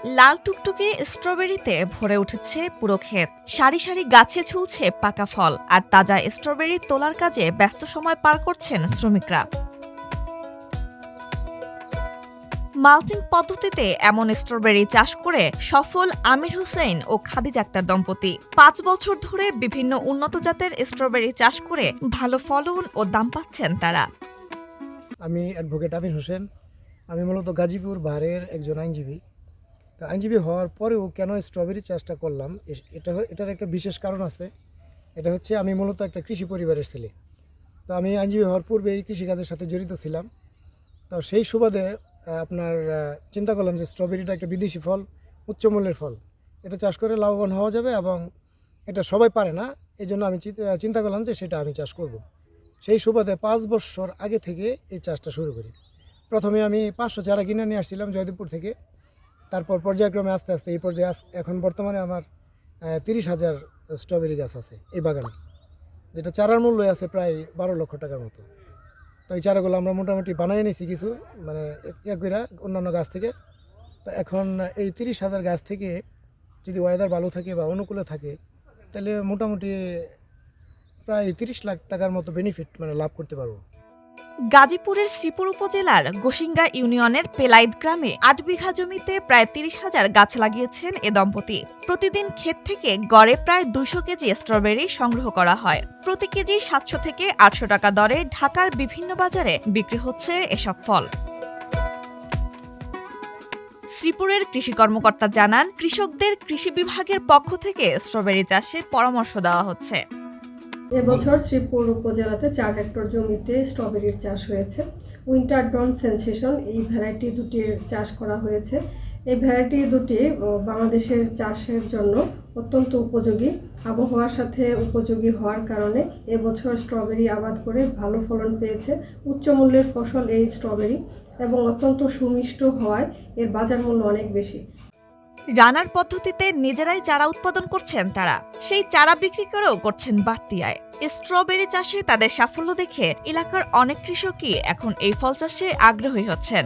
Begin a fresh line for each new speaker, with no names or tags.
লাল টুকটুকে স্ট্রবেরিতে ভরে উঠেছে পুরো ক্ষেত। সারি সারি গাছে ঝুলছে পাকা ফল, আর তাজা স্ট্রবেরি তোলার কাজে ব্যস্ত সময় পার করছেন শ্রমিকরা। মাল্চিং পদ্ধতিতে এমন স্ট্রবেরি চাষ করে সফল আমির হোসেন ও খাদিজা আক্তার দম্পতি ৫ বছর ধরে বিভিন্ন উন্নত জাতের স্ট্রবেরি চাষ করে ভালো ফলন ও দাম পাচ্ছেন তারা।
আমি অ্যাডভোকেট আমির হোসেন। আমি মূলত গাজীপুর বারের একজন আইনজীবী। তো আইনজীবী হওয়ার পরেও কেন স্ট্রবেরি চাষটা করলাম, এটার একটা বিশেষ কারণ আছে। এটা হচ্ছে আমি মূলত একটা কৃষি পরিবারের ছেলে। তো আমি আইনজীবী হওয়ার পূর্বে এই কৃষিকাজের সাথে জড়িত ছিলাম। তো সেই সুবাদে আপনার চিন্তা করলাম যে স্ট্রবেরিটা একটা বিদেশি ফল, উচ্চমূল্যের ফল। এটা চাষ করে লাভবান হওয়া যাবে এবং এটা সবাই পারে না। এই জন্য আমি চিন্তা করলাম যে সেটা আমি চাষ করব। সেই সুবাদে ৫ বছর আগে থেকে এই চাষটা শুরু করি। প্রথমে আমি ৫০০ চারা কিনে নিয়ে আসছিলাম জয়দেবপুর থেকে। তারপর পর্যায়ক্রমে আস্তে আস্তে এই পর্যায়ে এখন বর্তমানে আমার ৩০,০০০ স্ট্রবেরি গাছ আছে এই বাগানে, যেটা চারার মূল্য আছে প্রায় ১২ লক্ষ টাকার মতো। তো এই চারাগুলো আমরা মোটামুটি বানিয়ে নিয়েছি কিছু, মানে কইরা অন্যান্য গাছ থেকে। তো এখন এই ৩০,০০০ গাছ থেকে যদি ওয়েদার ভালো থাকে বা অনুকূলে থাকে, তাহলে মোটামুটি প্রায় ৩০ লাখ টাকার মতো বেনিফিট লাভ করতে পারবো।
গাজীপুরের শ্রীপুর উপজেলার গোসিঙ্গা ইউনিয়নের পেলাইদ গ্রামে ৮ বিঘা জমিতে প্রায় ৩০,০০০ গাছ লাগিয়েছেন এ দম্পতি। প্রতিদিন ক্ষেত থেকে গড়ে প্রায় ২০০ কেজি স্ট্রবেরি সংগ্রহ করা হয়। প্রতি কেজি ৭০০ থেকে ৮০০ টাকা দরে ঢাকার বিভিন্ন বাজারে বিক্রি হচ্ছে এসব ফল। শ্রীপুরের কৃষি কর্মকর্তা জানান, কৃষকদের কৃষি বিভাগের পক্ষ থেকে স্ট্রবেরি চাষে পরামর্শ দেওয়া হচ্ছে।
এবছর শ্রীপুর উপজেলাতে ৪ হেক্টর জমিতে স্ট্রবেরির চাষ হয়েছে। উইন্টার ডন সেনসেশন এই ভ্যারাইটি দুটির চাষ করা হয়েছে। এই ভ্যারাইটি দুটি বাংলাদেশের চাষের জন্য অত্যন্ত উপযোগী। আবহাওয়ার সাথে উপযোগী হওয়ার কারণে এবছর স্ট্রবেরি আবাদ করে ভালো ফলন পেয়েছে। উচ্চমূল্যের ফসল এই স্ট্রবেরি এবং অত্যন্ত সুমিষ্ট হওয়ায় এর বাজার মূল্য অনেক বেশি।
রানার পদ্ধতিতে নিজেরাই চারা উৎপাদন করছেন তারা, সেই চারা বিক্রি করেও করছেন বাড়তি আয়। স্ট্রবেরি চাষে তাদের সাফল্য দেখে এলাকার অনেক কৃষকই এখন এই ফল চাষে আগ্রহী হচ্ছেন।